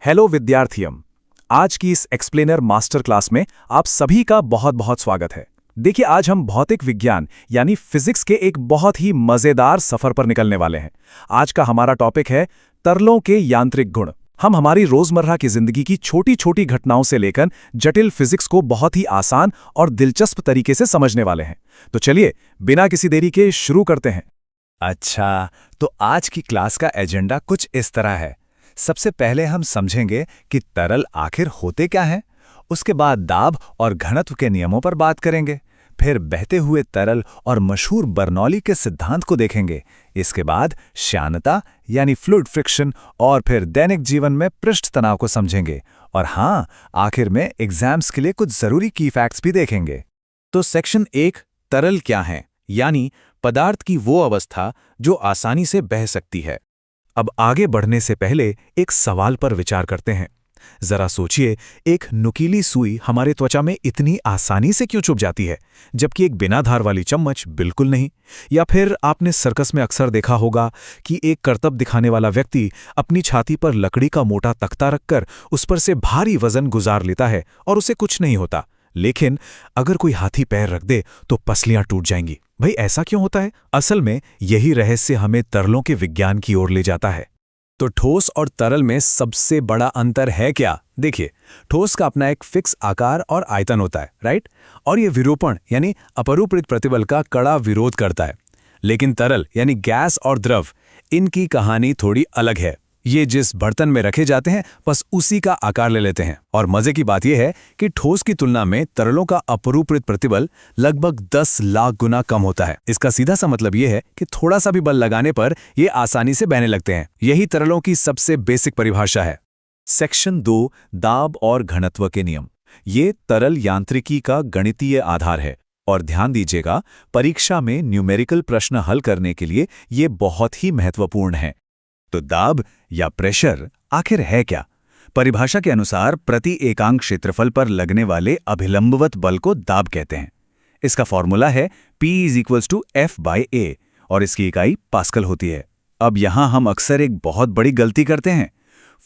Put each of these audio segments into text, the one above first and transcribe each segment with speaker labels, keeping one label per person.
Speaker 1: Hello विद्यार्थियों। आज की इस एक्सप्लेनर मास्टर क्लास में आप सभी का बहुत बहुत स्वागत है। देखिए, आज हम भौतिक विज्ञान यानी फिजिक्स के एक बहुत ही मजेदार सफर पर निकलने वाले हैं। आज का हमारा टॉपिक है तरलों के यांत्रिक गुण। हम हमारी रोजमर्रा की जिंदगी की छोटी छोटी घटनाओं से लेकर जटिल फिजिक्स को बहुत ही आसान और दिलचस्प तरीके से समझने वाले हैं। तो चलिए बिना किसी देरी के शुरू करते हैं।
Speaker 2: अच्छा, तो आज की क्लास का एजेंडा कुछ इस तरह है। सबसे पहले हम समझेंगे कि तरल आखिर होते क्या हैं, उसके बाद दाब और घनत्व के नियमों पर बात करेंगे, फिर बहते हुए तरल और मशहूर बर्नौली के सिद्धांत को देखेंगे, इसके बाद श्यानता यानी फ्लूइड फ्रिक्शन और फिर दैनिक जीवन में पृष्ठ तनाव को समझेंगे, और हाँ, आखिर में एग्जाम्स के लिए कुछ जरूरी की फैक्ट्स भी देखेंगे।
Speaker 3: तो सेक्शन 1 तरल क्या है, यानी पदार्थ की वो अवस्था जो आसानी से बह सकती है।
Speaker 1: अब आगे बढ़ने से पहले एक सवाल पर विचार करते हैं। जरा सोचिए, एक नुकीली सुई हमारे त्वचा में इतनी आसानी से क्यों चुभ जाती है, जबकि एक बिना धार वाली चम्मच बिल्कुल नहीं। या फिर आपने सर्कस में अक्सर देखा होगा कि एक करतब दिखाने वाला व्यक्ति अपनी छाती पर लकड़ी का मोटा तख्ता रखकर उस पर से भारी वजन गुजार लेता है और उसे कुछ नहीं होता, लेकिन अगर कोई हाथी पैर रख दे तो पसलियां टूट जाएंगी। भाई, ऐसा क्यों होता है? असल में यही रहस्य हमें तरलों के विज्ञान की ओर ले जाता है।
Speaker 2: तो ठोस और तरल में सबसे बड़ा अंतर है क्या? देखिए, ठोस का अपना एक फिक्स आकार और आयतन होता है, राइट? और ये विरूपण यानी अपरूपित प्रतिबल का कड़ा विरोध करता है। लेकिन तरल यानी गैस और द्रव, इनकी कहानी थोड़ी अलग है। ये जिस बर्तन में रखे जाते हैं बस उसी का आकार ले लेते हैं। और मजे की बात यह है कि ठोस की तुलना में तरलों का अपरूपित प्रतिबल लगभग 10 लाख गुना कम होता है। इसका सीधा सा मतलब यह है कि थोड़ा सा भी बल लगाने पर ये आसानी से बहने लगते हैं। यही तरलों की सबसे बेसिक परिभाषा है।
Speaker 3: सेक्शन 2 दाब और घनत्व के नियम। ये तरल यांत्रिकी का गणितीय आधार है। और ध्यान दीजिएगा, परीक्षा में न्यूमेरिकल प्रश्न हल करने के लिए ये बहुत ही महत्वपूर्ण है। तो दाब या प्रेशर आखिर है क्या? परिभाषा के अनुसार प्रति एकांक क्षेत्रफल पर लगने वाले अभिलंबवत बल को दाब कहते हैं। इसका फॉर्मूला है P = F/A और इसकी इकाई पास्कल होती है। अब यहां हम अक्सर एक बहुत बड़ी गलती करते हैं।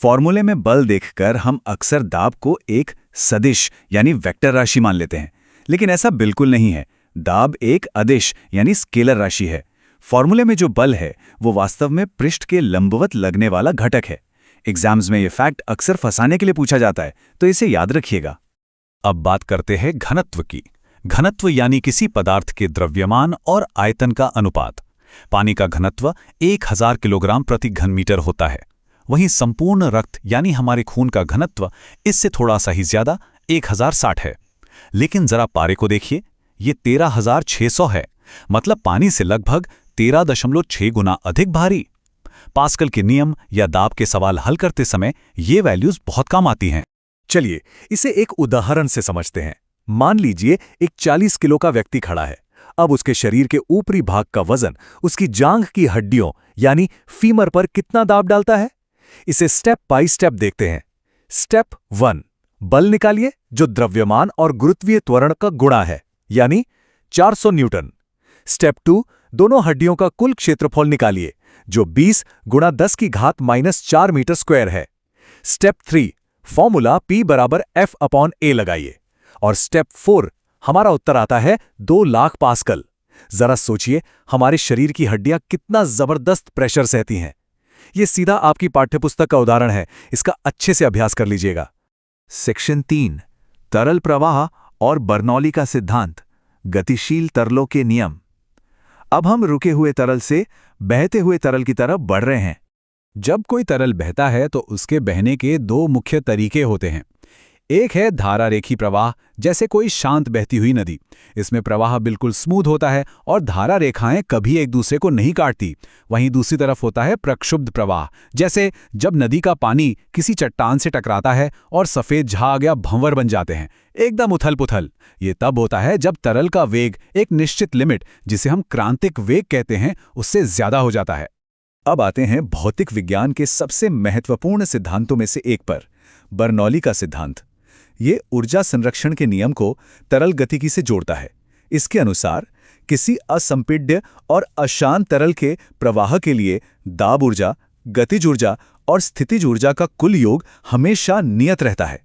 Speaker 3: फॉर्मूले में बल देखकर हम अक्सर दाब को एक सदिश यानी वेक्टर राशि मान लेते हैं, लेकिन ऐसा बिल्कुल नहीं है। दाब एक अदिश यानी स्केलर राशि है। फॉर्मूले में जो बल है वो वास्तव में पृष्ठ के लंबवत लगने वाला घटक है। एग्जाम्स में ये फैक्ट अक्सर फंसाने के लिए पूछा जाता है, तो इसे याद रखिएगा।
Speaker 2: अब बात करते हैं घनत्व की। घनत्व यानी किसी पदार्थ के द्रव्यमान और आयतन का अनुपात। पानी का घनत्व 1000 किलोग्राम प्रति घन मीटर होता है। वहीं संपूर्ण रक्त यानी हमारे खून का घनत्व इससे थोड़ा सा ही ज्यादा 1060 है। लेकिन जरा पारे को देखिए, ये 13600 है, मतलब पानी से लगभग 13.6 गुना अधिक भारी। पास्कल के नियम या दाब के सवाल हल करते समय ये वैल्यूज बहुत काम आती हैं।
Speaker 1: चलिए इसे एक उदाहरण से समझते हैं। मान लीजिए एक 40 किलो का व्यक्ति खड़ा है। अब उसके शरीर के ऊपरी भाग का वजन उसकी जांघ की हड्डियों यानी फीमर पर कितना दाब डालता है, इसे स्टेप बाय स्टेप देखते हैं। स्टेप 1, बल निकालिए जो द्रव्यमान और गुरुत्वीय त्वरण का गुणा है, यानी 400 न्यूटन। स्टेप 2, दोनों हड्डियों का कुल क्षेत्रफल निकालिए जो 20 × 10⁻⁴ मीटर स्क्वायर है। स्टेप 3, फॉर्मूला P = F/A लगाइए। और स्टेप 4, हमारा उत्तर आता है 2 लाख पास्कल। जरा सोचिए, हमारे शरीर की हड्डियां कितना जबरदस्त प्रेशर सहती हैं। यह सीधा आपकी पाठ्यपुस्तक का उदाहरण है, इसका अच्छे से अभ्यास कर लीजिएगा।
Speaker 3: सेक्शन 3 तरल प्रवाह और बर्नौली का सिद्धांत। गतिशील तरलों के नियम। अब हम रुके हुए तरल से बहते हुए तरल की तरफ बढ़ रहे हैं।
Speaker 2: जब कोई तरल बहता है तो उसके बहने के 2 मुख्य तरीके होते हैं। एक है धारारेखी प्रवाह, जैसे कोई शांत बहती हुई नदी। इसमें प्रवाह बिल्कुल स्मूथ होता है और धारा रेखाएं कभी एक दूसरे को नहीं काटती। वहीं दूसरी तरफ होता है प्रक्षुब्ध प्रवाह, जैसे जब नदी का पानी किसी चट्टान से टकराता है और सफेद झाग या भंवर बन जाते हैं, एकदम उथल पुथल। ये तब होता है जब तरल का वेग एक निश्चित लिमिट, जिसे हम क्रांतिक वेग कहते हैं, उससे ज्यादा हो जाता है।
Speaker 3: अब आते हैं भौतिक विज्ञान के सबसे महत्वपूर्ण सिद्धांतों में से एक पर, बर्नौली का सिद्धांत। ये ऊर्जा संरक्षण के नियम को तरल गतिकी से जोड़ता है। इसके अनुसार किसी असंपीड्य और अशांत तरल के प्रवाह के लिए दाब ऊर्जा, गतिज ऊर्जा और स्थितिज ऊर्जा का कुल योग हमेशा नियत रहता है।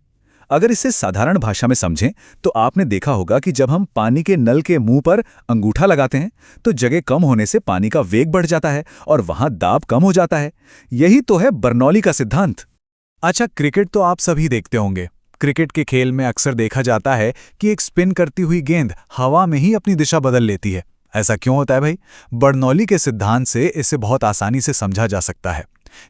Speaker 3: अगर इसे साधारण भाषा में समझें तो आपने देखा होगा कि जब हम पानी के नल के मुंह पर अंगूठा लगाते हैं तो जगह कम होने से पानी का वेग बढ़ जाता है और वहां दाब कम हो जाता है। यही तो है बर्नौली का सिद्धांत।
Speaker 2: अच्छा, क्रिकेट तो आप सभी देखते होंगे। क्रिकेट के खेल में अक्सर देखा जाता है कि एक स्पिन करती हुई गेंद हवा में ही अपनी दिशा बदल लेती है। ऐसा क्यों होता है भाई? बर्नौली के सिद्धांत से इसे बहुत आसानी से समझा जा सकता है।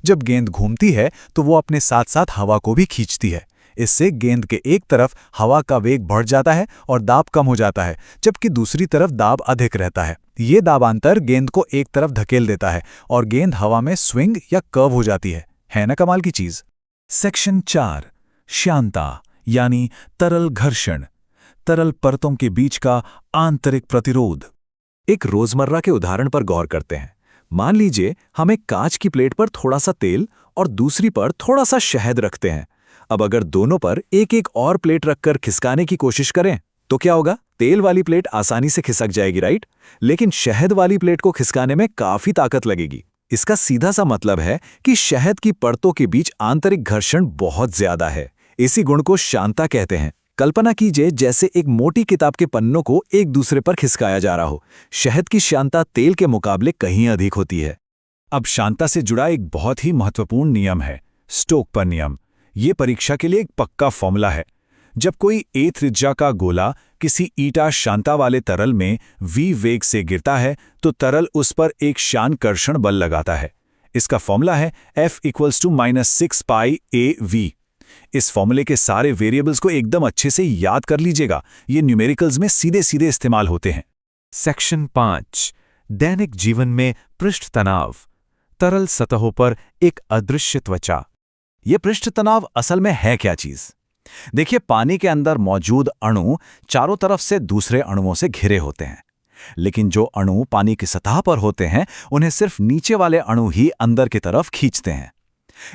Speaker 2: जब गेंद घूमती है तो वो अपने साथ साथ हवा को भी खींचती है। इससे गेंद के एक तरफ हवा का वेग बढ़ जाता है और दाब कम हो जाता है, जबकि दूसरी तरफ दाब अधिक रहता है। ये दाबांतर गेंद को एक तरफ धकेल देता है और गेंद हवा में स्विंग या कर्व हो जाती है ना कमाल की चीज।
Speaker 1: सेक्शन 4, श्यानता यानी तरल घर्षण, तरल परतों के बीच का आंतरिक प्रतिरोध। एक रोजमर्रा के उदाहरण पर गौर करते हैं। मान लीजिए हम एक कांच की प्लेट पर थोड़ा सा तेल और दूसरी पर थोड़ा सा शहद रखते हैं। अब अगर दोनों पर एक एक और प्लेट रखकर खिसकाने की कोशिश करें तो क्या होगा? तेल वाली प्लेट आसानी से खिसक जाएगी, राइट? लेकिन शहद वाली प्लेट को खिसकाने में काफी ताकत लगेगी। इसका सीधा सा मतलब है कि शहद की परतों के बीच आंतरिक घर्षण बहुत ज्यादा है। इसी गुण को श्यानता कहते हैं। कल्पना कीजिए जैसे एक मोटी किताब के पन्नों को एक दूसरे पर खिसकाया जा रहा हो। शहद की श्यानता तेल के मुकाबले कहीं अधिक होती है।
Speaker 3: अब श्यानता से जुड़ा एक बहुत ही महत्वपूर्ण नियम है, स्टोक पर नियम। ये परीक्षा के लिए एक पक्का फॉर्मूला है। जब कोई ए त्रिज्या का गोला किसी ईटा श्यानता वाले तरल में v वेग से गिरता है तो तरल उस पर एक श्यानकर्षण बल लगाता है। इसका फॉर्मूला है F = -6 पाई AV। इस फॉर्मूले के सारे वेरिएबल्स को एकदम अच्छे से याद कर लीजिएगा, ये न्यूमेरिकल्स में सीधे सीधे इस्तेमाल होते हैं।
Speaker 1: सेक्शन 5, दैनिक जीवन में पृष्ठ तनाव, तरल सतहों पर एक अदृश्य त्वचा।
Speaker 3: ये पृष्ठ तनाव असल में है क्या चीज? देखिए, पानी के अंदर मौजूद अणु चारों तरफ से दूसरे अणुओं से घिरे होते हैं, लेकिन जो अणु पानी की सतह पर होते हैं उन्हें सिर्फ नीचे वाले अणु ही अंदर की तरफ खींचते हैं।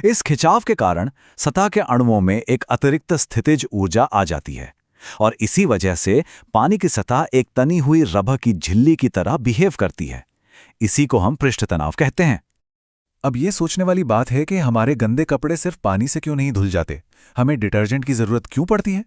Speaker 3: इस खिंचाव के कारण सतह के अणुओं में एक अतिरिक्त स्थितिज ऊर्जा आ जाती है और इसी वजह से पानी की सतह एक तनी हुई रबर की झिल्ली की तरह बिहेव करती है। इसी को हम पृष्ठ तनाव कहते हैं।
Speaker 1: अब ये सोचने वाली बात है कि हमारे गंदे कपड़े सिर्फ पानी से क्यों नहीं धुल जाते? हमें डिटर्जेंट की जरूरत क्यों पड़ती है?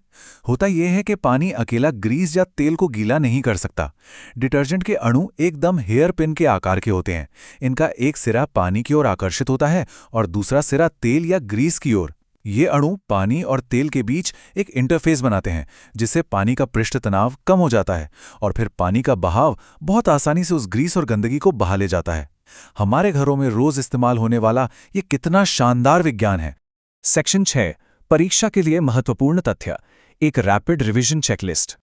Speaker 1: होता यह है कि पानी अकेला ग्रीस या तेल को गीला नहीं कर सकता। डिटर्जेंट के अणु एकदम हेयर पिन के आकार के होते हैं। इनका एक सिरा पानी की ओर आकर्षित होता है और दूसरा सिरा तेल या ग्रीस की ओर। ये अणु पानी और तेल के बीच एक इंटरफेस बनाते हैं, जिससे पानी का पृष्ठ तनाव कम हो जाता है और फिर पानी का बहाव बहुत आसानी से उस ग्रीस और गंदगी को बहा ले जाता है। हमारे घरों में रोज इस्तेमाल होने वाला ये कितना शानदार विज्ञान है।
Speaker 2: सेक्शन 6, परीक्षा के लिए महत्वपूर्ण तथ्य, एक रैपिड रिवीजन चेकलिस्ट।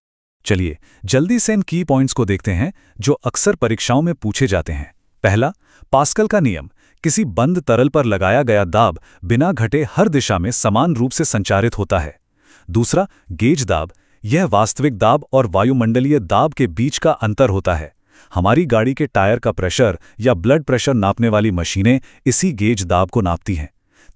Speaker 3: चलिए जल्दी से इन की पॉइंट्स को देखते हैं जो अक्सर परीक्षाओं में पूछे जाते हैं। पहला, पास्कल का नियम। किसी बंद तरल पर लगाया गया दाब बिना घटे हर दिशा में समान रूप से संचारित होता है। दूसरा, गेज दाब। यह वास्तविक दाब और वायुमंडलीय दाब के बीच का अंतर होता है। हमारी गाड़ी के टायर का प्रेशर या ब्लड प्रेशर नापने वाली मशीनें इसी गेज दाब को नापती हैं।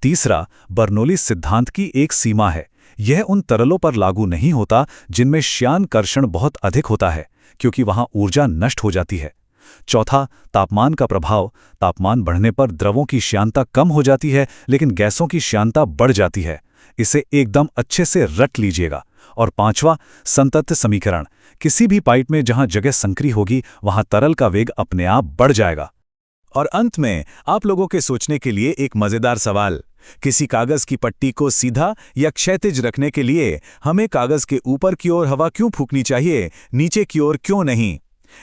Speaker 3: तीसरा, बर्नौली सिद्धांत की एक सीमा है। यह उन तरलों पर लागू नहीं होता जिनमें श्यानकर्षण बहुत अधिक होता है, क्योंकि वहां ऊर्जा नष्ट हो जाती है। चौथा, तापमान का प्रभाव। तापमान बढ़ने पर द्रवों की श्यानता कम हो जाती है, लेकिन गैसों की श्यानता बढ़ जाती है। इसे एकदम अच्छे से रट लीजिएगा। और पांचवा, संतत्य समीकरण। किसी भी पाइप में जहां जगह संकरी होगी वहां तरल का वेग अपने आप बढ़ जाएगा।
Speaker 2: और अंत में आप लोगों के सोचने के लिए एक मजेदार सवाल। किसी कागज की पट्टी को सीधा या क्षैतिज रखने के लिए हमें कागज के ऊपर की ओर हवा क्यों फूंकनी चाहिए, नीचे की ओर क्यों नहीं?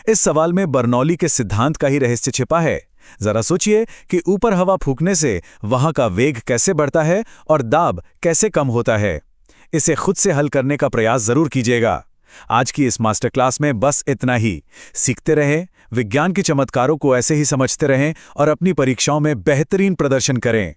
Speaker 2: इस सवाल में बर्नौली के सिद्धांत का ही रहस्य छिपा है। जरा सोचिए कि ऊपर हवा फूंकने से वहां का वेग कैसे बढ़ता है और दाब कैसे कम होता है। इसे खुद से हल करने का प्रयास जरूर कीजिएगा। आज की इस मास्टर क्लास में बस इतना ही। सीखते रहें, विज्ञान के चमत्कारों को ऐसे ही समझते रहें और अपनी परीक्षाओं में बेहतरीन प्रदर्शन करें।